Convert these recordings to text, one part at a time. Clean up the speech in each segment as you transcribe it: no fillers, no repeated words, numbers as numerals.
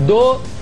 2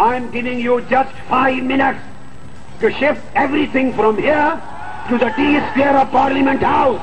I am giving you just 5 minutes to shift everything from here to the T square of Parliament House.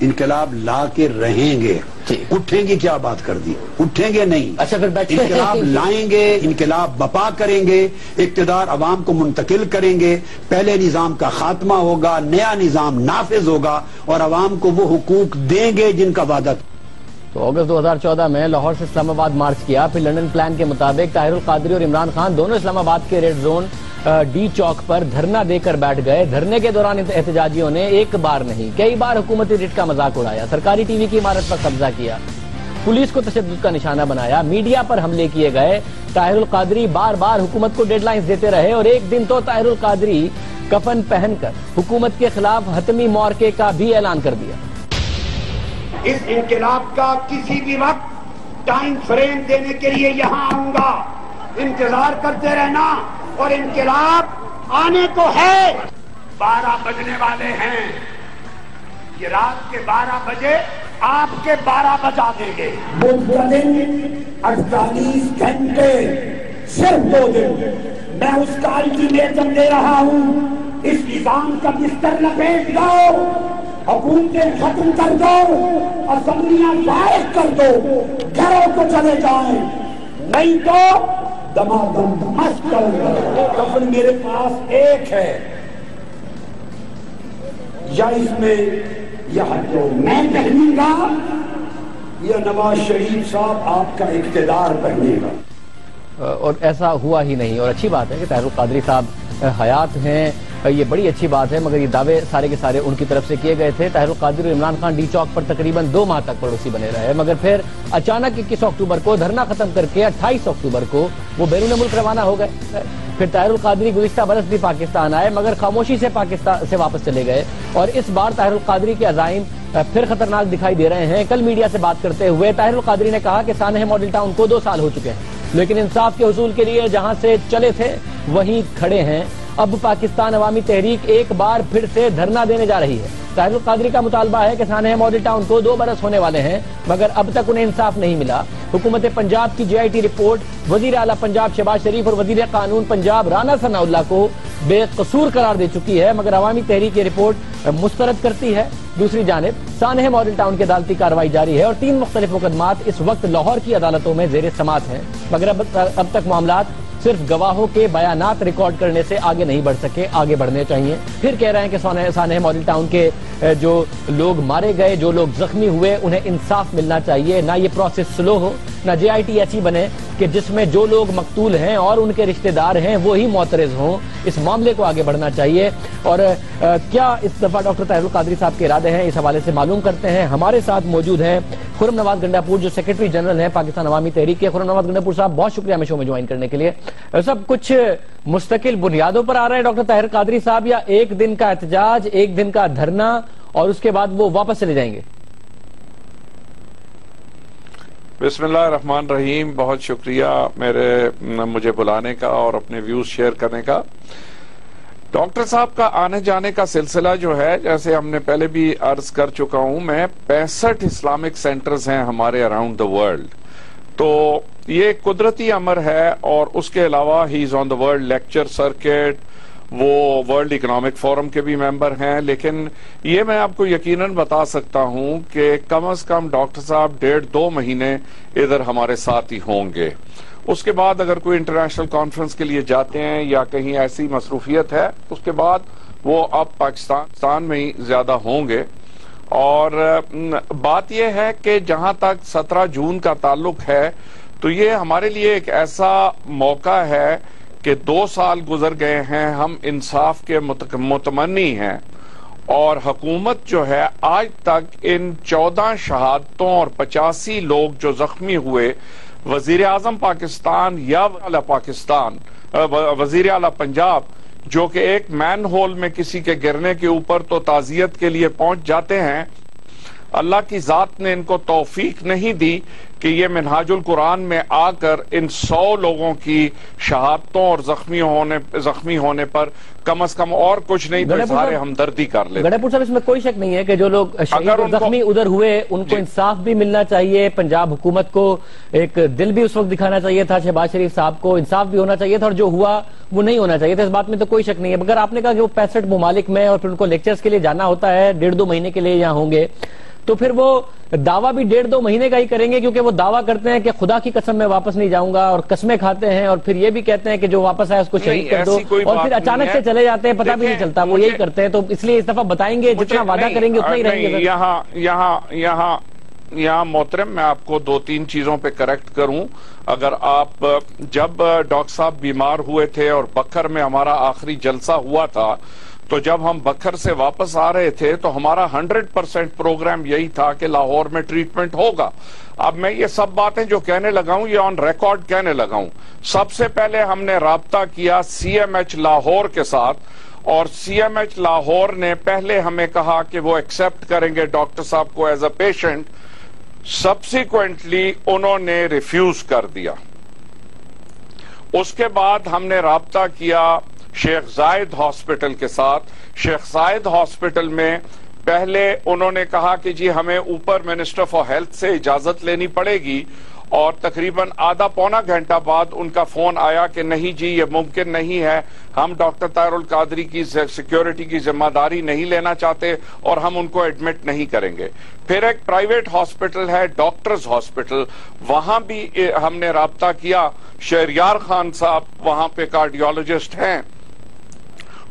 انقلاب لا کے رہیں گے. اٹھیں گی کیا بات کر دی, اٹھیں گے نہیں. اچھا پھر انقلاب لائیں گے, انقلاب بپا کریں گے, اقتدار عوام کو منتقل کریں گے. پہلے نظام کا خاتمہ ہوگا, نیا نظام نافذ ہوگا اور عوام کو وہ حقوق دیں گے جن کا وعدہ. تو اگست 2014 میں لاہور سے اسلام آباد مارچ کیا, پھر لنڈن پلان کے مطابق طاہر القادری اور عمران خان دونوں اسلام آباد کے ریڈ زون ڈی چوک پر دھرنا دے کر بیٹھ گئے. دھرنے کے دوران احتجاجیوں نے ایک بار نہیں کئی بار حکومتی رٹ کا مذاق اڑایا, سرکاری ٹی وی کی عمارت پر قبضہ کیا, پولیس کو تشدد کا نشانہ بنایا, میڈیا پر حملے کیے گئے. طاہر القادری بار بار حکومت کو ڈیڈ لائنز دیتے رہے اور ایک دن تو طاہر القادری کفن پہن کر حکومت کے خلاف حتمی معرکے کا بھی اعلان کر دیا. اس انقلاب کا کسی بھی وقت ٹائم فریم دینے کے لیے یہاں آؤں گا, انتظار کرتے رہنا. اور انقلاب آنے کو ہے. 12 بجنے والے ہیں, یہ رات کے 12 بجے آپ کے 12 بجا دیں گے. 48 گھنٹے صرف 2 دن میں اس کا الٹیمیٹم دے رہا ہوں. اس نظام کا بستر لپیٹ دو, حکومتیں ختم کر دو, اسمبلیاں فائق کر دو, گھروں کو چلے جائیں, نہیں تو دمادم مست کرو. کفن میرے پاس ایک ہے, یا اس میں یہ جو میں پہنوں گا یا نواز شریف صاحب آپ کا اقتدار پہنے گا. اور ایسا ہوا ہی نہیں. اور اچھی بات ہے کہ طاہر القادری صاحب حیات ہیں, یہ بڑی اچھی بات ہے, مگر یہ دعوے سارے کے سارے ان کی طرف سے کیے گئے تھے. طاہر القادری اور عمران خان ڈی چوک پر تقریباً 2 ماہ تک پڑوسی بنے رہے, مگر پھر اچانک 21 اکتوبر کو دھرنا ختم کر کے 28 اکتوبر کو وہ بیرون ملک روانہ ہو گئے. پھر طاہر القادری گزشتہ برس بھی پاکستان آئے, مگر خاموشی سے پاکستان سے واپس چلے گئے. اور اس بار طاہر القادری کے عزائم پھر خطرناک دکھائی دے رہے ہیں. کل میڈیا سے بات کرتے ہوئے طاہر القادری نے کہا کہ سانحہ ماڈل ٹاؤن کو 2 سال ہو چکے ہیں, لیکن انصاف کے حصول کے لیے جہاں سے چلے تھے وہیں کھڑے ہیں. اب پاکستان عوامی تحریک ایک بار پھر سے دھرنا دینے جا رہی ہے. طاہر القادری کا مطالبہ ہے کہ سانحہ ماڈل ٹاؤن کو 2 برس ہونے والے ہیں, مگر اب تک انہیں انصاف نہیں ملا. حکومت پنجاب کی JIT رپورٹ وزیر اعلیٰ پنجاب شہباز شریف اور وزیر قانون پنجاب رانا ثناء اللہ کو بے قصور قرار دے چکی ہے, مگر عوامی تحریک یہ رپورٹ مسترد کرتی ہے. دوسری جانب سانحہ ماڈل ٹاؤن کی عدالتی کارروائی جاری ہے اور 3 مختلف مقدمات اس وقت لاہور کی عدالتوں میں زیر سماعت ہیں, مگر اب تک معاملات صرف گواہوں کے بیانات ریکارڈ کرنے سے آگے نہیں بڑھ سکے, آگے بڑھنے چاہیے. پھر کہہ رہے ہیں کہ سانحہ ماڈل ٹاؤن کے جو لوگ مارے گئے, جو لوگ زخمی ہوئے, انہیں انصاف ملنا چاہیے. نہ یہ پروسیس سلو ہو, نہ JIT ایسی بنے کہ جس میں جو لوگ مقتول ہیں اور ان کے رشتہ دار ہیں وہی معترض ہوں. اس معاملے کو آگے بڑھنا چاہیے. اور کیا اس دفعہ ڈاکٹر طاہر القادری صاحب کے ارادے ہیں, اس حوالے سے معلوم کرتے ہیں. ہمارے ساتھ موجود ہیں خرم نواز گنڈا پور, جو سیکرٹری جنرل ہیں پاکستان عوامی تحریک کے. خرم نواز گنڈا پور صاحب, بہت شکریہ ہمیں شو میں جوائن کرنے کے لیے. سب کچھ مستقل بنیادوں پر آ رہا ہے ڈاکٹر طاہر القادری صاحب, یا ایک دن کا احتجاج, ایک دن کا دھرنا اور اس کے بعد وہ واپس چلے جائیں گے؟ بسم اللہ الرحمن الرحیم. بہت شکریہ مجھے بلانے کا اور اپنے ویوز شیئر کرنے کا. ڈاکٹر صاحب کا آنے جانے کا سلسلہ جو ہے, جیسے ہم نے پہلے بھی عرض کر چکا ہوں میں, 65 اسلامک سینٹرز ہیں ہمارے اراؤنڈ دا ورلڈ. تو یہ قدرتی امر ہے, اور اس کے علاوہ ہی از آن دا ورلڈ لیکچر سرکٹ, وہ ورلڈ اکنامک فورم کے بھی ممبر ہیں. لیکن یہ میں آپ کو یقیناً بتا سکتا ہوں کہ کم از کم ڈاکٹر صاحب 1.5-2 مہینے ادھر ہمارے ساتھ ہی ہوں گے. اس کے بعد اگر کوئی انٹرنیشنل کانفرنس کے لیے جاتے ہیں یا کہیں ایسی مصروفیت ہے, اس کے بعد وہ اب پاکستان میں ہی زیادہ ہوں گے. اور بات یہ ہے کہ جہاں تک 17 جون کا تعلق ہے, تو یہ ہمارے لیے ایک ایسا موقع ہے کہ 2 سال گزر گئے ہیں, ہم انصاف کے متمنی ہیں, اور حکومت جو ہے آج تک ان 14 شہادتوں اور 85 لوگ جو زخمی ہوئے, وزیر اعظم پاکستان یا وزیر اعلیٰ پنجاب, جو کہ ایک مین ہول میں کسی کے گرنے کے اوپر تو تعزیت کے لیے پہنچ جاتے ہیں, اللہ کی ذات نے ان کو توفیق نہیں دی کہ یہ منہاج القرآن میں آ کر ان 100 لوگوں کی شہادتوں اور زخمی ہونے پر کم از کم اور کچھ نہیں تو اظہار ہمدردی کر لیں. گنڈا پور صاحب, اس میں کوئی شک نہیں ہے کہ جو لوگ شہید اور زخمی ادھر ہوئے ان کو انصاف بھی ملنا چاہیے. پنجاب حکومت کو ایک دل بھی اس وقت دکھانا چاہیے تھا, شہباز شریف صاحب کو انصاف بھی ہونا چاہیے تھا, اور جو ہوا وہ نہیں ہونا چاہیے تھا. اس بات میں تو کوئی شک نہیں ہے. مگر آپ نے کہا کہ وہ 65 ممالک میں اور پھر ان کو لیکچرز کے لیے جانا ہوتا ہے, 1.5-2 مہینے کے لیے یہاں ہوں گے, تو پھر وہ دعویٰ بھی 1.5-2 مہینے کا ہی کریں گے، کیونکہ وہ دعویٰ کرتے ہیں کہ خدا کی قسم میں واپس نہیں جاؤں گا، اور قسمیں کھاتے ہیں، اور پھر یہ بھی کہتے ہیں کہ جو واپس آئے اس کو شہید کر دو، اور پھر اچانک سے چلے جاتے ہیں، پتہ بھی نہیں چلتا، وہ یہی کرتے ہیں۔ تو اس لیے اس دفعہ بتائیں گے جتنا وعدہ کریں گے اتنا ہی رہیں گے۔ یہاں محترم میں آپ کو 2-3 چیزوں پہ کریکٹ کروں۔ اگر آپ جب ڈاکٹر صاحب بیمار ہوئے تھے اور بکھر میں ہمارا آخری جلسہ ہوا تھا، تو جب ہم بکھر سے واپس آ رہے تھے تو ہمارا 100% پروگرام یہی تھا کہ لاہور میں ٹریٹمنٹ ہوگا۔ اب میں یہ سب باتیں جو کہنے لگا ہوں یہ آن ریکارڈ کہنے لگا ہوں۔ سب سے پہلے ہم نے رابطہ کیا CMH لاہور کے ساتھ، اور CMH لاہور نے پہلے ہمیں کہا کہ وہ ایکسپٹ کریں گے ڈاکٹر صاحب کو ایز اے پیشنٹ، سبسیکوینٹلی انہوں نے ریفیوز کر دیا۔ اس کے بعد ہم نے رابطہ کیا شیخ زائد ہاسپٹل کے ساتھ۔ شیخ زائد ہاسپٹل میں پہلے انہوں نے کہا کہ جی ہمیں اوپر منسٹر فار ہیلتھ سے اجازت لینی پڑے گی، اور تقریباً آدھا پونا گھنٹہ بعد ان کا فون آیا کہ نہیں جی یہ ممکن نہیں ہے، ہم ڈاکٹر طاہر القادری کی سیکیورٹی کی ذمہ داری نہیں لینا چاہتے اور ہم ان کو ایڈمٹ نہیں کریں گے۔ پھر ایک پرائیویٹ ہاسپٹل ہے ڈاکٹرز ہاسپٹل، وہاں بھی ہم نے رابطہ کیا، شہریار خان صاحب وہاں پہ کارڈیولوجسٹ ہیں،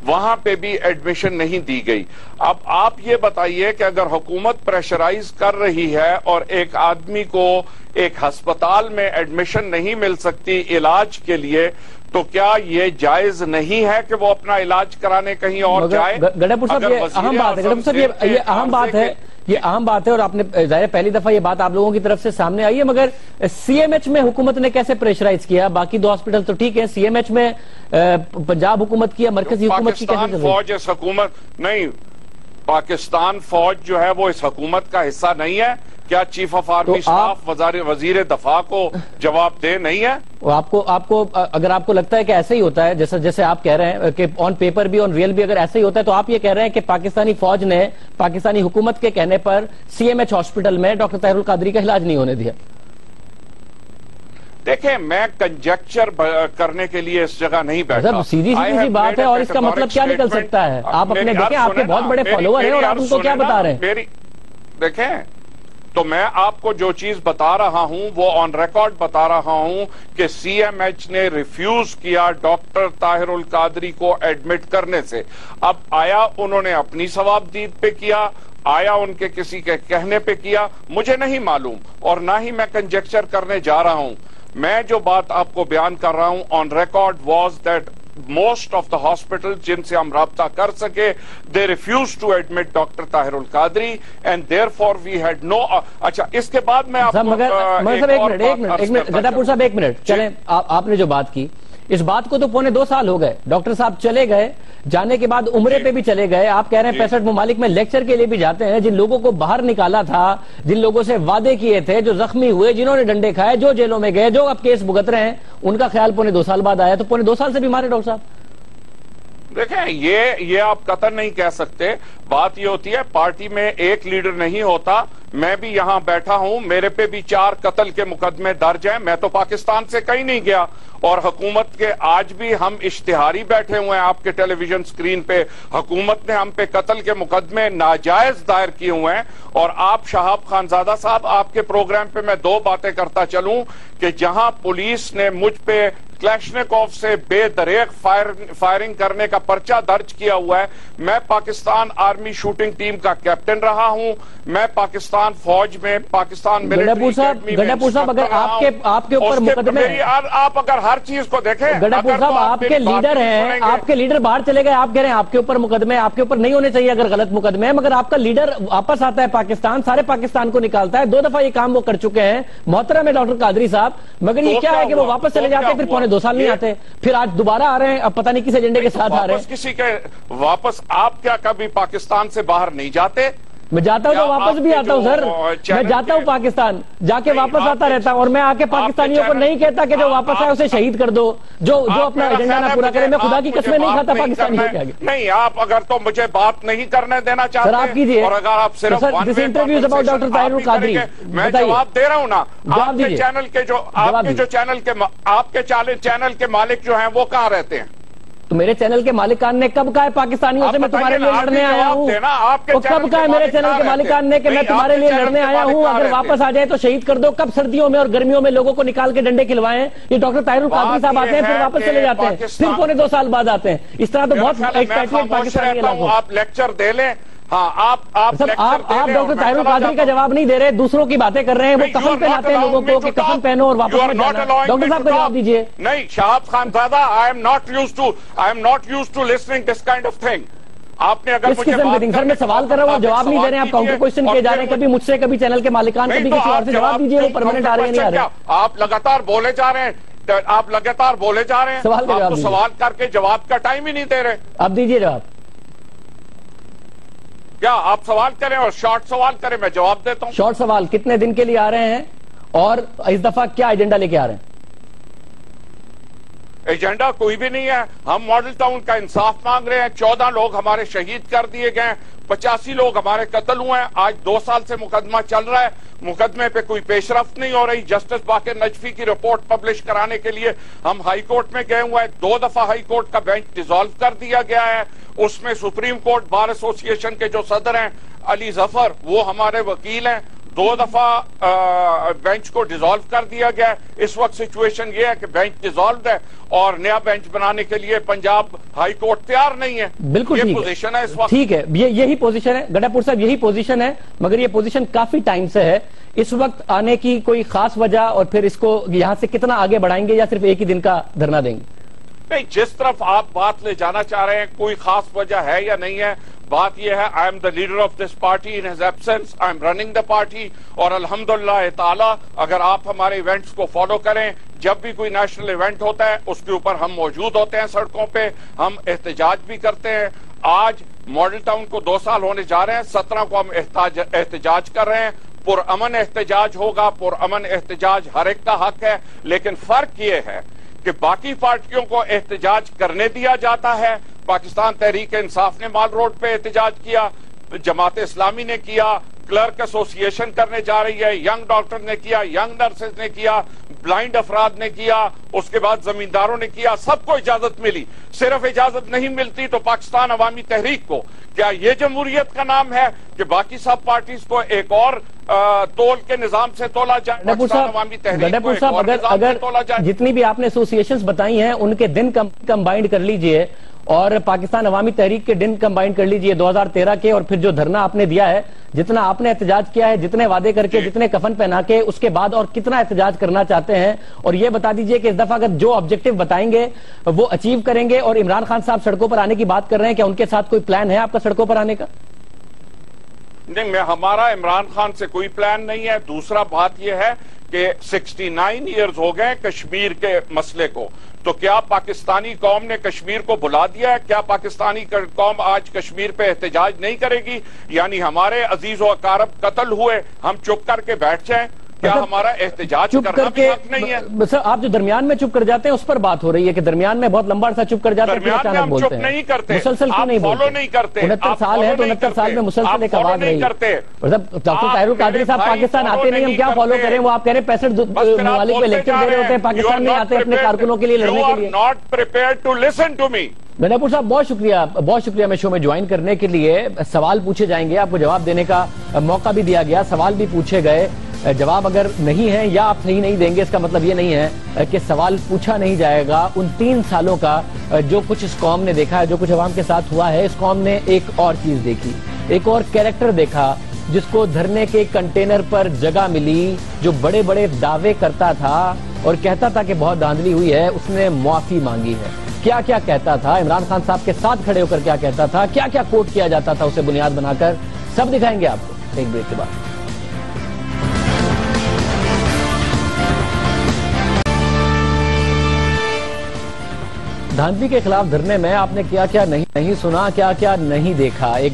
وہاں پہ بھی ایڈمیشن نہیں دی گئی۔ اب آپ یہ بتائیے کہ اگر حکومت پریشرائز کر رہی ہے اور ایک آدمی کو ایک ہسپتال میں ایڈمیشن نہیں مل سکتی علاج کے لیے، تو کیا یہ جائز نہیں ہے کہ وہ اپنا علاج کرانے کہیں اور جائے؟ گڈھا پور صاحب یہ اہم بات ہے، گڈھا پور صاحب یہ اہم بات ہے، یہ اہم بات ہے، اور آپ نے ظاہر پہلی دفعہ یہ بات آپ لوگوں کی طرف سے سامنے آئی ہے، مگر CMH میں حکومت نے کیسے پریشرائز کیا؟ باقی 2 ہاسپٹل تو ٹھیک ہے، CMH میں پنجاب حکومت کی یا مرکزی حکومت کی کیسے؟ پاکستان فوج اس حکومت نہیں، پاکستان فوج جو ہے وہ اس حکومت کا حصہ نہیں ہے؟ کیا چیف آف آرمی اسٹاف وزیر دفاع کو جواب دہ نہیں ہے؟ آپ کو اگر آپ کو لگتا ہے کہ ایسے ہی ہوتا ہے جیسے آپ کہہ رہے ہیں کہ آن پیپر بھی آن ریئل بھی اگر ایسے ہی ہوتا ہے، تو آپ یہ کہہ رہے ہیں کہ پاکستانی فوج نے پاکستانی حکومت کے کہنے پر CMH ہاسپٹل میں ڈاکٹر طاہر القادری کا علاج نہیں ہونے دیا؟ دیکھیں میں کنجیکچر کرنے کے لیے اس جگہ نہیں بیٹھا، سیدھی سی بات ہے، اور اس کا مطلب کیا نکل سکتا ہے؟ آپ اپنے دیکھیں، آپ کے بہت بڑے فالوور ہیں اور آپ ان کو کیا بتا رہے ہیں؟ دیکھیں تو میں آپ کو جو چیز بتا رہا ہوں وہ آن ریکارڈ بتا رہا ہوں کہ CMH نے ریفیوز کیا ڈاکٹر طاہر القادری کو ایڈمٹ کرنے سے۔ اب آیا انہوں نے اپنی ثوابدید پہ کیا، آیا ان کے کسی کے کہنے پہ کیا، مجھے نہیں معلوم، اور نہ ہی میں کنجیکچر کرنے جا رہا ہوں۔ میں جو بات آپ کو بیان کر رہا ہوں on record was that most of the hospitals جن سے ہم رابطہ کر سکے they refused to admit doctor Tahir ul Qadri and therefore we had no اچھا اس کے بعد میں آپ کو ایک منٹ گڈھا پور صاحب، ایک منٹ چلیں، آپ نے جو بات کی اس بات کو تو 2.25 سال ہو گئے، ڈاکٹر صاحب چلے گئے، جانے کے بعد عمرے پہ بھی چلے گئے، آپ کہہ رہے ہیں 65 ممالک میں لیکچر کے لیے بھی جاتے ہیں، جن لوگوں کو باہر نکالا تھا، جن لوگوں سے وعدے کیے تھے، جو زخمی ہوئے، جنہوں نے ڈنڈے کھائے، جو جیلوں میں گئے، جو اب کیس بھگت رہے ہیں، ان کا خیال 2.25 سال بعد آیا، تو 2.25 سال سے بیمار ہے ڈاکٹر صاحب؟ دیکھیں یہ آپ قطعا نہیں کہہ سکتے، بات یہ ہوتی ہے پارٹی میں ایک لیڈر نہیں ہوتا، میں بھی یہاں بیٹھا ہوں، میرے پہ بھی 4 قتل کے مقدمے درج ہیں، میں تو پاکستان سے کہیں نہیں گیا، اور حکومت کے آج بھی ہم اشتہاری بیٹھے ہوئے ہیں آپ کے ٹیلی ویژن سکرین پہ، حکومت نے ہم پہ قتل کے مقدمے ناجائز دائر کیے ہوئے ہیں، اور آپ شہاب خانزادہ صاحب آپ کے پروگرام پہ میں 2 باتیں کرتا چلوں کہ جہاں پولیس نے مجھ پہ کلیشنکوف سے بے دریغ فائرنگ کرنے کا پرچہ درج کیا ہوا ہے، میں پاکستان آرمی شوٹنگ ٹیم کا کیپٹن رہا ہوں، میں پاکستان فوج میں پاکستان ملٹری اکیڈمی میں اگر آپ کے اوپر مقدمے آپ اگر ہر چیز کو دیکھیں، گڈھا پور صاحب آپ کے لیڈر ہیں، آپ کے لیڈر باہر چلے گئے، آپ کہہ رہے ہیں آپ کے اوپر مقدمے، آپ کے اوپر نہیں ہونے چاہیے اگر غلط مقدمے ہیں، مگر آپ کا لیڈر واپس آتا ہے پاکستان، سارے پاکستان کو نکالتا ہے، 2 دفعہ یہ کام وہ کر چکے ہیں، محترم ہے ڈاکٹر قادری صاحب، مگر یہ کیا ہے کہ وہ واپس چلے جاتے ہیں، پھر 2.25 سال نہیں آتے، پھر آج دوبارہ آ رہے ہیں، اب پتہ نہیں کس ایجنڈے کے ساتھ آ رہے ہیں۔ کسی کے واپس آپ کیا کبھی پاکستان سے باہر نہیں جاتے؟ میں جاتا ہوں تو واپس بھی آتا ہوں سر، میں جاتا ہوں پاکستان، جا کے واپس آتا رہتا ہوں، اور میں آ کے پاکستانیوں کو نہیں کہتا کہ جو واپس آئے اسے شہید کر دو، جو اپنا ایجنڈا نہ پورا کرے، میں خدا کی قسمیں نہیں کھاتا پاکستانیوں کے آگے۔ نہیں آپ اگر تو مجھے بات نہیں کرنے دینا چاہتے سر آپ کیجئے، اور اگر آپ صرف دس interviews about doctor Tahir ul Qadri, میں جواب دے رہا ہوں نا، آپ کے چینل کے جو چینل کے مالک جو ہیں وہ کہاں رہتے ہیں؟ تو میرے چینل کے مالکان نے کب کہا ہے پاکستانیوں سے میں تمہارے لیے لڑنے آیا ہوں؟ وہ کب کہا ہے میرے چینل کے مالکان نے کہ میں تمہارے لیے لڑنے آیا ہوں، اگر واپس آ جائے تو شہید کر دو؟ کب سردیوں میں اور گرمیوں میں لوگوں کو نکال کے ڈنڈے کھلوائے ہیں؟ یہ ڈاکٹر طاہر القادری صاحب آتے ہیں پھر واپس چلے جاتے ہیں، پھر پونے 2 سال بعد آتے ہیں. اس طرح تو بہت ایکسائٹمنٹ پاکستانی علاقوں. آپ لیکچر دے لیں. ہاں آپ ڈاکٹر طاہر القادری کا جواب نہیں دے رہے، دوسروں کی باتیں کر رہے ہیں. وہ کفن پہناتے ہیں لوگوں کو کہ کفن پہنو اور واپس میں جانا. ڈاکٹر صاحب کا جواب دیجیے. نہیں Shahab Khan Zada, I am not used to listening this kind of thing. آپ نے اگر مجھے سر میں سوال کر رہا ہوں، آپ جواب نہیں دے رہے ہیں، آپ کاؤنٹر کوشچن کیے جا رہے ہیں، کبھی مجھ سے کبھی چینل کے مالکان کبھی کسی اور سے. جواب دیجیے، وہ پرماننٹ آ رہے ہیں نہیں آ رہے؟ آپ لگاتار بولے جا رہے ہیں، آپ کو سوال کر کے جواب کا ٹائم ہی نہیں دے رہے. آپ دیجیے جواب. کیا آپ سوال کریں اور شارٹ سوال کریں، میں جواب دیتا ہوں. شارٹ سوال کتنے دن کے لیے آ رہے ہیں اور اس دفعہ کیا ایجنڈا لے کے آ رہے ہیں؟ ایجنڈا کوئی بھی نہیں ہے. ہم ماڈل ٹاؤن کا انصاف مانگ رہے ہیں. 14 لوگ ہمارے شہید کر دیے گئے، 85 لوگ ہمارے قتل ہوئے ہیں. آج 2 سال سے مقدمہ چل رہا ہے، مقدمے پہ کوئی پیش رفت نہیں ہو رہی. جسٹس باقر نجفی کی رپورٹ پبلش کرانے کے لیے ہم ہائی کورٹ میں گئے ہوئے ہیں. 2 دفعہ ہائی کورٹ کا بینچ ڈیزالو کر دیا گیا ہے. اس میں سپریم کورٹ بار ایسوسی ایشن کے جو صدر ہیں علی ظفر، وہ ہمارے وکیل ہیں. 2 دفعہ بینچ کو ڈیزالو کر دیا گیا ہے. اس وقت سچویشن یہ ہے کہ بینچ ڈیزالوڈ ہے اور نیا بینچ بنانے کے لیے پنجاب ہائی کورٹ تیار نہیں ہے. بالکل یہ پوزیشن ہے اس وقت. ٹھیک ہے، یہی پوزیشن ہے گڈا پور صاحب، یہی پوزیشن ہے، مگر یہ پوزیشن کافی ٹائم سے ہے. اس وقت آنے کی کوئی خاص وجہ اور پھر اس کو یہاں سے کتنا آگے بڑھائیں گے یا صرف ایک ہی دن کا دھرنا دیں گے؟ نہیں، جس طرف آپ بات لے جانا چاہ رہے ہیں کوئی خاص وجہ ہے یا نہیں ہے. بات یہ ہے I am the leader of this party in his absence, I am running the party. اور الحمدللہ تعالی اگر آپ ہمارے ایونٹس کو فالو کریں، جب بھی کوئی نیشنل ایونٹ ہوتا ہے اس کے اوپر ہم موجود ہوتے ہیں سڑکوں پہ، ہم احتجاج بھی کرتے ہیں. آج ماڈل ٹاؤن کو 2 سال ہونے جا رہے ہیں، 17 کو ہم احتجاج کر رہے ہیں. پرامن احتجاج ہوگا، پرامن احتجاج ہر ایک کا حق ہے. لیکن فرق یہ ہے کہ باقی پارٹیوں کو احتجاج کرنے دیا جاتا ہے. پاکستان تحریک انصاف نے مال روڈ پہ احتجاج کیا، جماعت اسلامی نے کیا، کلرک ایسوسی ایشن کرنے جا رہی ہے، ینگ ڈاکٹر نے کیا، ینگ نرسز نے کیا، بلائنڈ افراد نے کیا، اس کے بعد زمینداروں نے کیا. سب کو اجازت ملی. صرف اجازت نہیں ملتی تو پاکستان عوامی تحریک کو. کیا یہ جمہوریت کا نام ہے کہ باقی سب پارٹیز کو ایک اور تول کے نظام سے تولا جائے؟ پاکستان عوامی تحریک کو ایک اور نظام سے تولا جائے. جتنی بھی آپ نے ایسوسی ایشنز بتائی ہیں ان کے دن کمبائنڈ کر لیجئے اور پاکستان عوامی تحریک کے دن کمبائنڈ کر لیجئے 2013 کے، اور پھر جو دھرنا آپ نے دیا ہے، جتنا آپ نے احتجاج کیا ہے، جتنے وعدے کر کے، جتنے کفن پہنا کے، اس کے بعد اور کتنا احتجاج کرنا چاہتے ہیں. اور یہ بتا دیجئے کہ اس دفعہ اگر جو آبجیکٹیو بتائیں گے وہ اچیو کریں گے. اور عمران خان صاحب سڑکوں پر آنے کی بات کر رہے ہیں، کیا ان کے ساتھ کوئی پلان ہے آپ کا سڑکوں پر آنے کا؟ نہیں، ہمارا عمران خان سے کوئی پلان نہیں ہے. دوسرا بات یہ ہے کہ 69 ایئرز ہو گئے کشمیر کے مسئلے کو، تو کیا پاکستانی قوم نے کشمیر کو بلا دیا ہے؟ کیا پاکستانی قوم آج کشمیر پہ احتجاج نہیں کرے گی؟ یعنی ہمارے عزیز و اقارب قتل ہوئے، ہم چپ کر کے بیٹھ جائیں؟ کیا ہمارا احتجاج کرنا بھی حق نہیں ہے؟ سر آپ جو درمیان میں چپ کر جاتے ہیں اس پر بات ہو رہی ہے کہ درمیان میں بہت لمبا عرصہ چپ کر جاتے ہیں، پھر اچانک بولتے ہیں. چپ نہیں کرتے، مسلسل کیوں نہیں بولتے؟ 69 سال ہے تو 69 سال میں مسلسل ایک آواز رہی ہے. ڈاکٹر طاہر القادری صاحب پاکستان آتے نہیں، ہم کیا فالو کریں؟ وہ آپ کہہ رہے ہیں 65 ممالک پہ لیکچر دے رہے ہوتے ہیں، پاکستان نہیں آتے اپنے کارکنوں کے لیے لڑنے کے لیے. not prepared to listen to me. گڈا پور صاحب بہت شکریہ میں شو میں جوائن کرنے کے لیے. سوال پوچھے جائیں گے، آپ کو جواب دینے کا موقع بھی دیا گیا، سوال بھی پوچھے گئے. جواب اگر نہیں ہے یا آپ صحیح نہیں دیں گے، اس کا مطلب یہ نہیں ہے کہ سوال پوچھا نہیں جائے گا. ان 3 سالوں کا جو کچھ اس قوم نے دیکھا ہے، جو کچھ عوام کے ساتھ ہوا ہے، اس قوم نے ایک اور چیز دیکھی، ایک اور کیریکٹر دیکھا جس کو دھرنے کے کنٹینر پر جگہ ملی، جو بڑے بڑے دعوے کرتا تھا اور کہتا تھا کہ بہت دھاندلی ہوئی ہے. اس نے معافی مانگی ہے. کیا کیا کہتا تھا، عمران خان صاحب کے ساتھ کھڑے ہو کر کیا کہتا تھا، کیا کیا کوٹ کیا جاتا تھا اسے بنیاد بنا کر، سب دکھائیں گے آپ کو ایک بریک کے بعد. دھاندلی کے خلاف دھرنے میں آپ نے کیا کیا نہیں سنا، کیا کیا نہیں دیکھا. ایک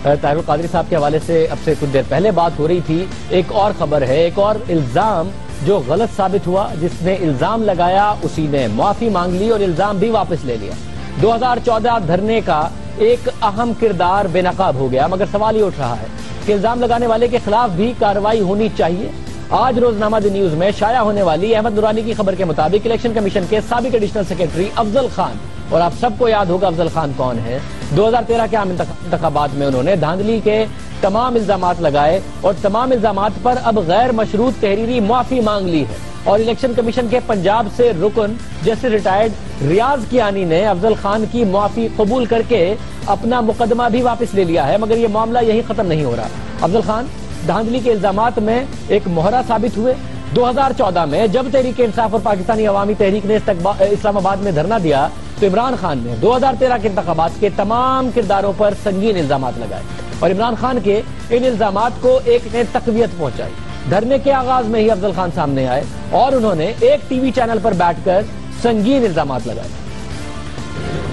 طاہر القادری صاحب کے حوالے سے اب سے کچھ دیر پہلے بات ہو رہی تھی. ایک اور خبر ہے، ایک اور الزام جو غلط ثابت ہوا. جس نے الزام لگایا اسی نے معافی مانگ لی اور الزام بھی واپس لے لیا. 2014 دھرنے کا ایک اہم کردار بے نقاب ہو گیا، مگر سوال یہ اٹھ رہا ہے کہ الزام لگانے والے کے خلاف بھی کارروائی ہونی چاہیے. آج روزنامہ دی نیوز میں شائع ہونے والی احمد نورانی کی خبر کے مطابق الیکشن کمیشن کے سابق ایڈیشنل سیکرٹری افضل خان اور آپ سب کو یاد ہوگا افضل خان کون ہے. 2013 کے عام انتخابات میں انہوں نے دھاندلی کے تمام الزامات لگائے اور تمام الزامات پر اب غیر مشروط تحریری معافی مانگ لی ہے. اور الیکشن کمیشن کے پنجاب سے رکن جسٹس ریٹائرڈ ریاض کیانی نے افضل خان کی معافی قبول کر کے اپنا مقدمہ بھی واپس لے لیا ہے. مگر یہ معاملہ یہی ختم نہیں ہو رہا. افضل خان دھاندلی کے الزامات میں ایک مہرا ثابت ہوئے. 2014 میں جب تحریک انصاف اور پاکستانی عوامی تحریک نے اسلام آباد میں دھرنا دیا تو عمران خان نے 2013 کے انتخابات کے تمام کرداروں پر سنگین الزامات لگائے اور عمران خان کے ان الزامات کو ایک نے تقویت پہنچائی. دھرنے کے آغاز میں ہی افضل خان سامنے آئے اور انہوں نے ایک ٹی وی چینل پر بیٹھ کر سنگین الزامات لگائے.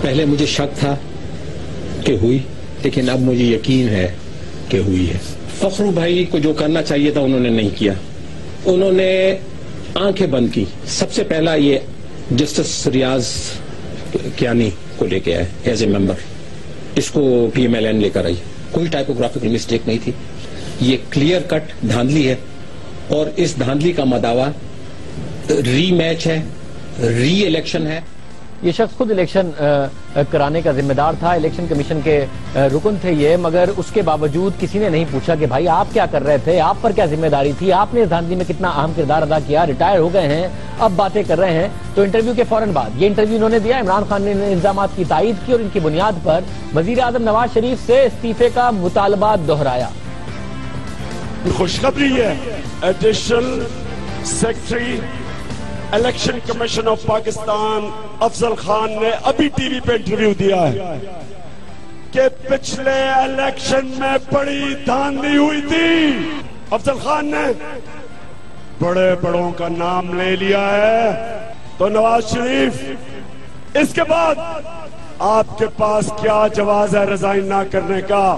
پہلے مجھے شک تھا کہ ہوئی، لیکن اب مجھے یقین ہے کہ ہوئی ہے. فخرو بھائی کو جو کرنا چاہیے تھا انہوں نے نہیں کیا. انہوں نے آنکھیں بند کی. سب سے پہلا یہ جسٹس ریاض کیانی کو لے کے آئے ایز اے ممبر. اس کو پی ایم ایل این لے کر آئی. کوئی ٹائپوگرافیکل مسٹیک نہیں تھی. یہ کلیئر کٹ دھاندلی ہے اور اس دھاندلی کا مداوا ری میچ ہے، ری الیکشن ہے. یہ شخص خود الیکشن کرانے کا ذمہ دار تھا، الیکشن کمیشن کے رکن تھے یہ، مگر اس کے باوجود کسی نے نہیں پوچھا کہ بھائی آپ کیا کر رہے تھے، آپ پر کیا ذمہ داری تھی، آپ نے اس دھاندلی میں کتنا اہم کردار ادا کیا. ریٹائر ہو گئے ہیں، اب باتیں کر رہے ہیں. تو انٹرویو کے فوراً بعد یہ انٹرویو انہوں نے دیا. عمران خان نے الزامات کی تائید کی اور ان کی بنیاد پر وزیر اعظم نواز شریف سے استعفے کا مطالبہ دہرایا. خوشخبری ہے، additional secretary election commission of Pakistan Afzal Khan نے ابھی ٹی وی پہ انٹرویو دیا ہے کہ پچھلے الیکشن میں بڑی دھاندلی ہوئی تھی. افضل خان نے بڑے بڑوں کا نام لے لیا ہے. تو نواز شریف اس کے بعد آپ کے پاس کیا جواز ہے ریزائن نہ کرنے کا،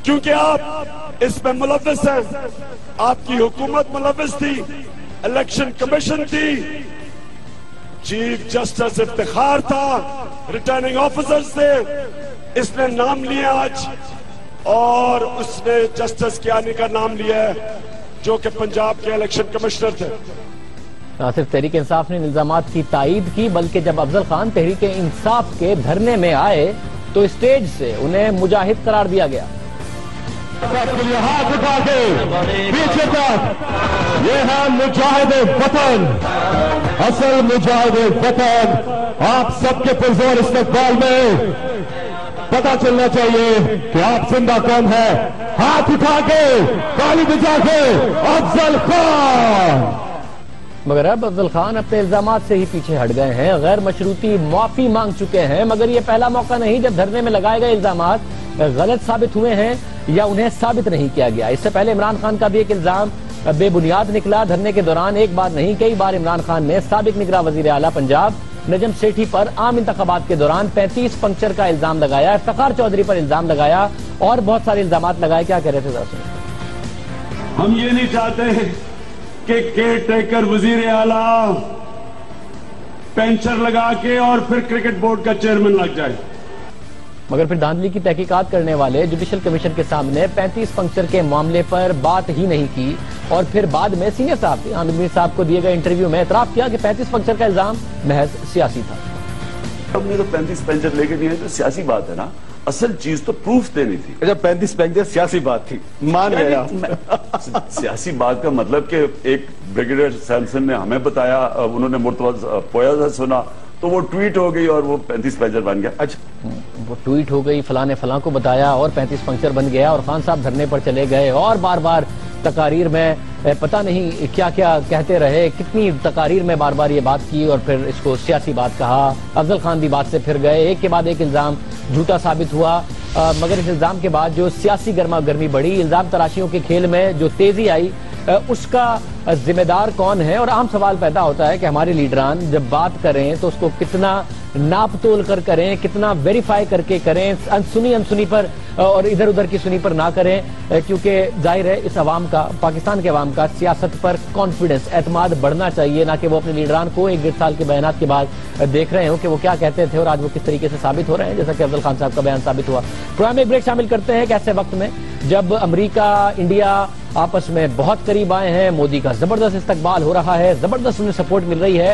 کیونکہ آپ اس میں ملوث ہیں. آپ کی حکومت ملوث تھی، الیکشن کمیشن تھی، چیف جسٹس افتخار تھا، ریٹرننگ آفیسرز تھے. اس نے نام لیا آج اور اس نے جسٹس کیانی کا نام لیا ہے جو کہ پنجاب کے الیکشن کمشنر تھے. نہ صرف تحریک انصاف نے الزامات کی تائید کی بلکہ جب افضل خان تحریک انصاف کے دھرنے میں آئے تو اسٹیج سے انہیں مجاہد قرار دیا گیا. ہاتھ اٹھا کے پیچھے تک، یہ ہے مجاہد وطن، اصل مجاہد وطن. آپ سب کے پرزور استقبال میں پتا چلنا چاہیے کہ آپ زندہ کون ہے. ہاتھ اٹھا کے تالی بجا کے افضل خان. مگر اب افضل خان اپنے الزامات سے ہی پیچھے ہٹ گئے ہیں، غیر مشروطی معافی مانگ چکے ہیں. مگر یہ پہلا موقع نہیں جب دھرنے میں لگائے گئے الزامات غلط ثابت ہوئے ہیں یا انہیں ثابت نہیں کیا گیا. اس سے پہلے عمران خان کا بھی ایک الزام بے بنیاد نکلا. دھرنے کے دوران ایک بار نہیں کئی بار عمران خان نے سابق نگراں وزیر اعلیٰ پنجاب نجم سیٹھی پر عام انتخابات کے دوران 35 پنکچر کا الزام لگایا، افتخار چودھری پر الزام لگایا اور بہت سارے الزامات لگائے. کیا کہہ رہے تھے ذرا سنیں. ہم یہ نہیں چاہتے کہ کیئر ٹیکر وزیر اعلیٰ پینچر لگا کے اور پھر کرکٹ بورڈ کا چیئرمین لگ جائے. مگر پھر دھاندلی کی تحقیقات کرنے والے جوڈیشل کمیشن کے سامنے 35 پنکچر کے معاملے پر بات ہی نہیں کی اور پھر بعد میں سینئر صحافی عامر میر صاحب کو دیے گئے انٹرویو میں اعتراف کیا کہ 35 پنکچر کا الزام محض سیاسی تھا. ہم نے تو 35 پنکچر لے کے دیے تو سیاسی بات ہے نا، اصل چیز تو پروف دینی تھی. اچھا 35 پنکچر سیاسی بات تھی، مان گیا. سیاسی بات کا مطلب کہ ایک بریگیڈیئر سیمسن نے ہمیں بتایا، انہوں نے مرتضی پویا سے سنا تو وہ ٹویٹ ہو گئی اور وہ 35 پنکچر بن گیا. اچھا وہ ٹویٹ ہو گئی، فلاں نے فلاں کو بتایا اور 35 پنکچر بن گیا اور خان صاحب دھرنے پر چلے گئے اور بار بار تقاریر میں پتہ نہیں کیا کیا کہتے رہے. کتنی تقاریر میں بار بار یہ بات کی اور پھر اس کو سیاسی بات کہا. افضل خان بھی بات سے پھر گئے، ایک کے بعد ایک الزام جھوٹا ثابت ہوا. مگر اس الزام کے بعد جو سیاسی گرما گرمی بڑھی، الزام تراشیوں کے کھیل میں جو تیزی آئی، اس کا ذمہ دار کون ہے. اور عام سوال پیدا ہوتا ہے کہ ہمارے لیڈران جب بات کریں تو اس کو کتنا ناپ تول کر کریں، کتنا ویریفائی کر کے کریں، انسنی پر اور ادھر ادھر کی سنی پر نہ کریں، کیونکہ ظاہر ہے اس عوام کا، پاکستان کے عوام کا سیاست پر کانفیڈنس، اعتماد بڑھنا چاہیے، نہ کہ وہ اپنے لیڈران کو 1.5 سال کے بیانات کے بعد دیکھ رہے ہوں کہ وہ کیا کہتے تھے اور آج وہ کس طریقے سے ثابت ہو رہے ہیں، جیسا کہ افضل خان صاحب کا بیان ثابت ہوا. پروگرام میں ایک بریک شامل کرتے ہیں ایک ایسے وقت میں جب امریکہ انڈیا آپس میں بہت قریب آئے ہیں، مودی کا زبردست استقبال ہو رہا ہے، زبردست انہیں سپورٹ مل رہی ہے.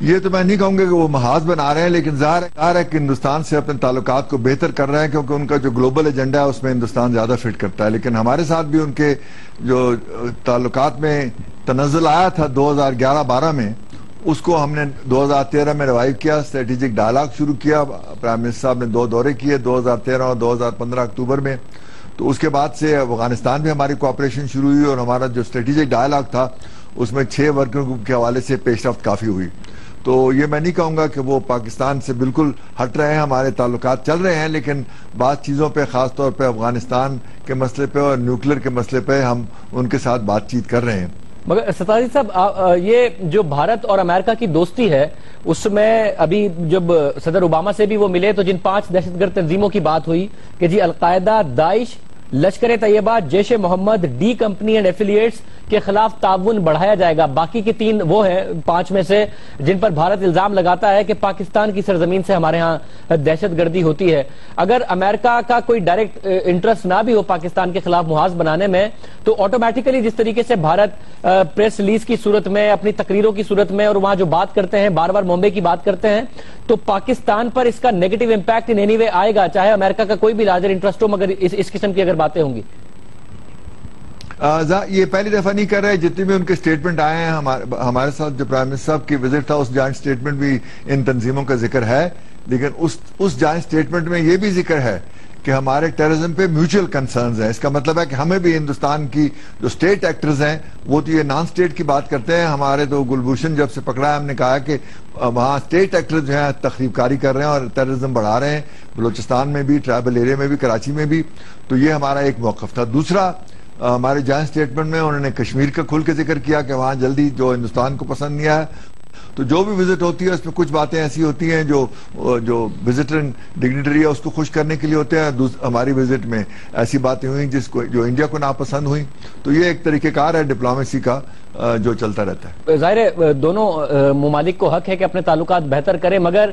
یہ تو میں نہیں کہوں گا کہ وہ محاذ بنا رہے ہیں، لیکن ظاہر ہے کہ ہندوستان سے اپنے تعلقات کو بہتر کر رہے ہیں، کیونکہ ان کا جو گلوبل ایجنڈا ہے اس میں ہندوستان زیادہ فٹ کرتا ہے. لیکن ہمارے ساتھ بھی ان کے جو تعلقات میں تنزل آیا تھا 2011-12 میں، اس کو ہم نے 2013 میں ریوائیو کیا، اسٹریٹجک ڈائلاگ شروع کیا. پرائم منسٹر صاحب نے 2 دورے کیے 2013 اور 2015 اکتوبر میں. تو اس کے بعد سے افغانستان بھی ہماری کوآپریشن شروع ہوئی، اور ہمارا جو اسٹریٹجک ڈائلاگ تھا اس میں 6 ورکنگ گروپ کے حوالے سے پیش رفت کافی ہوئی. تو یہ میں نہیں کہوں گا کہ وہ پاکستان سے بالکل ہٹ رہے ہیں، ہمارے تعلقات چل رہے ہیں، لیکن بعض چیزوں پہ، خاص طور پہ افغانستان کے مسئلے پہ اور نیوکلیر کے مسئلے پہ ہم ان کے ساتھ بات چیت کر رہے ہیں. مگر ستاری صاحب، یہ جو بھارت اور امریکہ کی دوستی ہے، اس میں ابھی جب صدر اوباما سے بھی وہ ملے تو جن 5 دہشت گرد تنظیموں کی بات ہوئی کہ جی القاعدہ، داعش، لشکر طیبہ، جیش محمد، ڈی کمپنی اینڈ ایفیلیٹس کے خلاف تعاون بڑھایا جائے گا. باقی کی 3 وہ ہیں 5 میں سے جن پر بھارت الزام لگاتا ہے کہ پاکستان کی سرزمین سے ہمارے ہاں دہشت گردی ہوتی ہے. اگر امریکہ کا کوئی ڈائریکٹ انٹرسٹ نہ بھی ہو پاکستان کے خلاف محاذ بنانے میں، تو آٹومیٹیکلی جس طریقے سے بھارت پریس ریلیز کی صورت میں، اپنی تقریروں کی صورت میں، اور وہاں جو بات کرتے ہیں، بار بار بامبے کی بات کرتے ہیں، تو پاکستان پر اس کا negative impact in any way آئے گا، چاہے امریکہ کا کوئی بھی لارجر انٹرسٹ ہو، مگر اس قسم کی اگر باتیں ہوں گی. یہ پہلی دفعہ نہیں کر رہے. جتنے بھی ان کے سٹیٹمنٹ آئے ہیں ہمارے ساتھ، جو پرائم منسٹر صاحب کی وزٹ تھا اس جوائنٹ سٹیٹمنٹ بھی ان تنظیموں کا ذکر ہے. لیکن اس جوائنٹ سٹیٹمنٹ میں یہ بھی ذکر ہے کہ ہمارے ٹیررزم پہ میوچل کنسرنز ہیں. اس کا مطلب ہے کہ ہمیں بھی ہندوستان کی جو اسٹیٹ ایکٹرز ہیں وہ تو یہ نان اسٹیٹ کی بات کرتے ہیں. ہمارے تو گلبھوشن جب سے پکڑا ہے ہم نے کہا کہ وہاں اسٹیٹ ایکٹرز جو ہیں تخریب کاری کر رہے ہیں اور ٹیررزم بڑھا رہے ہیں، بلوچستان میں بھی، ٹرائبل ایریا میں بھی، کراچی میں بھی. تو یہ ہمارا ایک موقف تھا. دوسرا، ہمارے جوائنٹ سٹیٹمنٹ میں انہوں نے کشمیر کا کھل کے ذکر کیا کہ وہاں جلدی جو ہندوستان کو پسند نہیں آیا. تو جو بھی وزٹ ہوتی ہے اس میں کچھ باتیں ایسی ہوتی ہیں جو وزٹر ڈگنیٹری ہے اس کو خوش کرنے کے لیے ہوتے ہیں. ہماری وزٹ میں ایسی باتیں ہوئیں جو انڈیا کو ناپسند ہوئیں. تو یہ ایک طریقہ کار ہے ڈپلومیسی کا جو چلتا رہتا ہے. ظاہر ہے دونوں ممالک کو حق ہے کہ اپنے تعلقات بہتر کریں، مگر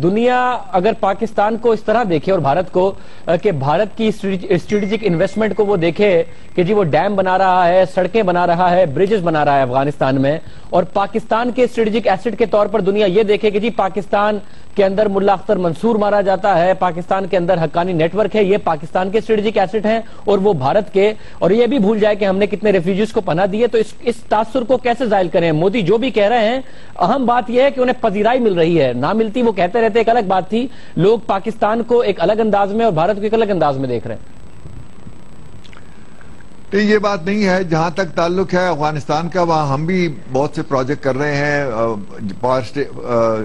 دنیا اگر پاکستان کو اس طرح دیکھے اور بھارت کو کہ بھارت کی اسٹریٹجک انویسٹمنٹ کو وہ دیکھے کہ جی وہ ڈیم بنا رہا ہے، سڑکیں بنا رہا ہے، بریجز بنا رہا ہے افغانستان میں، اور پاکستان کے اسٹریٹجک ایسٹ کے طور پر دنیا یہ دیکھے کہ جی پاکستان کے اندر ملا اختر منصور مارا جاتا ہے، پاکستان کے اندر حقانی نیٹ ورک ہے، یہ پاکستان کے اسٹریٹجک ایسٹ ہیں اور وہ بھارت کے، اور یہ بھی بھول جائے کہ ہم نے کتنے ریفیوجیز کو پناہ دی ہے. تو اس تاثر کو کیسے زائل کریں؟ مودی جو بھی کہہ رہے ہیں، اہم بات یہ ہے کہ انہیں پذیرائی مل رہی ہے، نہ ملتی وہ کہتے رہتے. ایک الگ بات تھی، لوگ پاکستان کو ایک الگ انداز میں اور بھارت کو ایک الگ انداز میں دیکھ رہے ہیں. یہ بات نہیں ہے. جہاں تک تعلق ہے افغانستان کا، وہاں ہم بھی بہت سے پروجیکٹ کر رہے ہیں.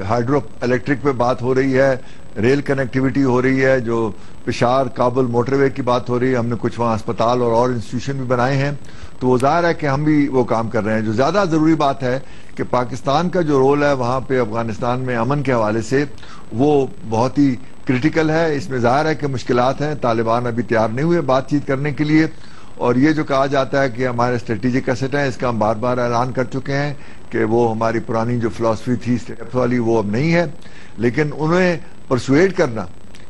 ہائیڈرو الیکٹرک پہ بات ہو رہی ہے، ریل کنیکٹیویٹی ہو رہی ہے، جو پشاور کابل موٹر وے کی بات ہو رہی ہے. ہم نے کچھ وہاں اسپتال اور انسٹیٹیوشن بھی بنائے ہیں. تو وہ ظاہر ہے کہ ہم بھی وہ کام کر رہے ہیں. جو زیادہ ضروری بات ہے کہ پاکستان کا جو رول ہے وہاں پہ افغانستان میں امن کے حوالے سے، وہ بہت ہی کرٹیکل ہے. اس میں ظاہر ہے کہ مشکلات ہیں. طالبان ابھی تیار نہیں ہوئے بات چیت کرنے کے لیے. اور یہ جو کہا جاتا ہے کہ ہمارے اسٹریٹجک ایسٹ ہیں، اس کا ہم بار بار اعلان کر چکے ہیں کہ وہ ہماری پرانی جو فلاسفی تھی اسٹیپس والی وہ اب نہیں ہے. لیکن انہیں پرسویڈ کرنا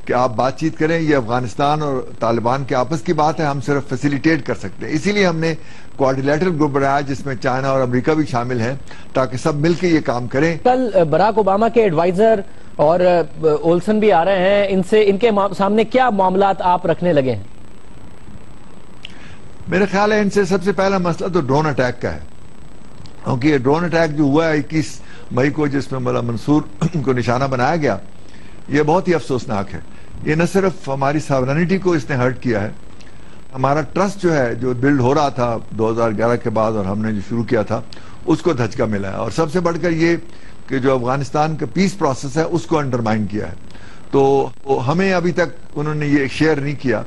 کہ آپ بات چیت کریں، یہ افغانستان اور طالبان کے آپس کی بات ہے. ہم صرف فیسیلیٹیٹ کر سکتے ہیں. اسی لیے ہم نے کوارڈیلیٹرل گروپ بنایا جس میں چائنا اور امریکہ بھی شامل ہیں، تاکہ سب مل کے یہ کام کریں. کل براک اوباما کے ایڈوائزر اور اولسن بھی آ رہے ہیں، ان کے سامنے کیا معاملات آپ رکھنے لگے ہیں؟ میرے خیال ہے ان سے سب سے پہلا مسئلہ تو ڈرون اٹیک کا ہے. کیونکہ یہ ڈرون اٹیک جو ہوا ہے 21 مئی کو، جس میں ملا منصور کو نشانہ بنایا گیا، یہ بہت ہی افسوسناک ہے. یہ نہ صرف ہماری ساورنٹی کو اس نے ہرٹ کیا ہے، ہمارا ٹرسٹ جو ہے جو بلڈ ہو رہا تھا 2011 کے بعد اور ہم نے جو شروع کیا تھا اس کو دھچکا ملا ہے. اور سب سے بڑھ کر یہ کہ جو افغانستان کا پیس پروسیس ہے اس کو انڈرمائن کیا ہے. تو ہمیں ابھی تک انہوں نے یہ شیئر نہیں کیا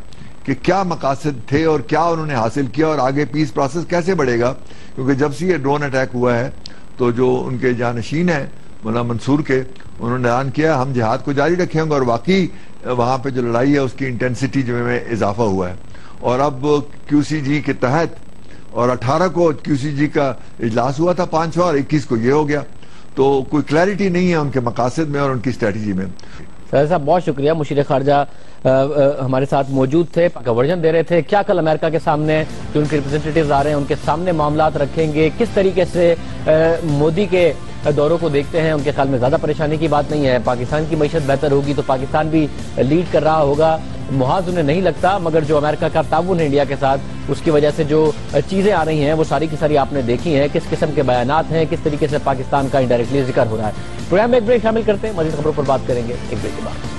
کہ کیا مقاصد تھے اور کیا انہوں نے حاصل کیا اور آگے پیس پروسیس کیسے بڑھے گا. کیونکہ جب سے یہ ڈرون اٹیک ہوا ہے تو جو ان کے جانشین ہیں مولانا منصور کے، انہوں نے اعلان کیا ہم جہاد کو جاری رکھیں گے. اور واقعی وہاں پہ جو لڑائی ہے اس کی انٹینسٹی جو میں اضافہ ہوا ہے. اور اب کیو سی جی کے تحت، اور 18 کو کیو سی جی کا اجلاس ہوا تھا 5 اور 21 کو یہ ہو گیا. تو کوئی کلیئرٹی نہیں ہے ان کے مقاصد میں اور ان کی اسٹریٹجی میں. سر صاحب بہت شکریہ. مشیر خارجہ ہمارے ساتھ موجود تھے، ورژن دے رہے تھے. کیا کل امریکہ کے سامنے جو ان کے ریپرزینٹیٹیوز آ رہے ہیں ان کے سامنے معاملات رکھیں گے، کس طریقے سے مودی کے دوروں کو دیکھتے ہیں ان کے خیال میں زیادہ پریشانی کی بات نہیں ہے. پاکستان کی معیشت بہتر ہوگی تو پاکستان بھی لیڈ کر رہا ہوگا. محاذ انہیں نہیں لگتا, مگر جو امریکہ کا تعاون ہے انڈیا کے ساتھ, اس کی وجہ سے جو چیزیں آ رہی ہیں وہ ساری کی ساری آپ نے دیکھی ہیں, کس قسم کے بیانات ہیں, کس طریقے سے پاکستان کا انڈائریکٹلی ذکر ہو رہا ہے. پروگرام میں ایک بریک شامل کرتے ہیں, مزید خبروں پر بات کریں گے ایک بریک کے بعد.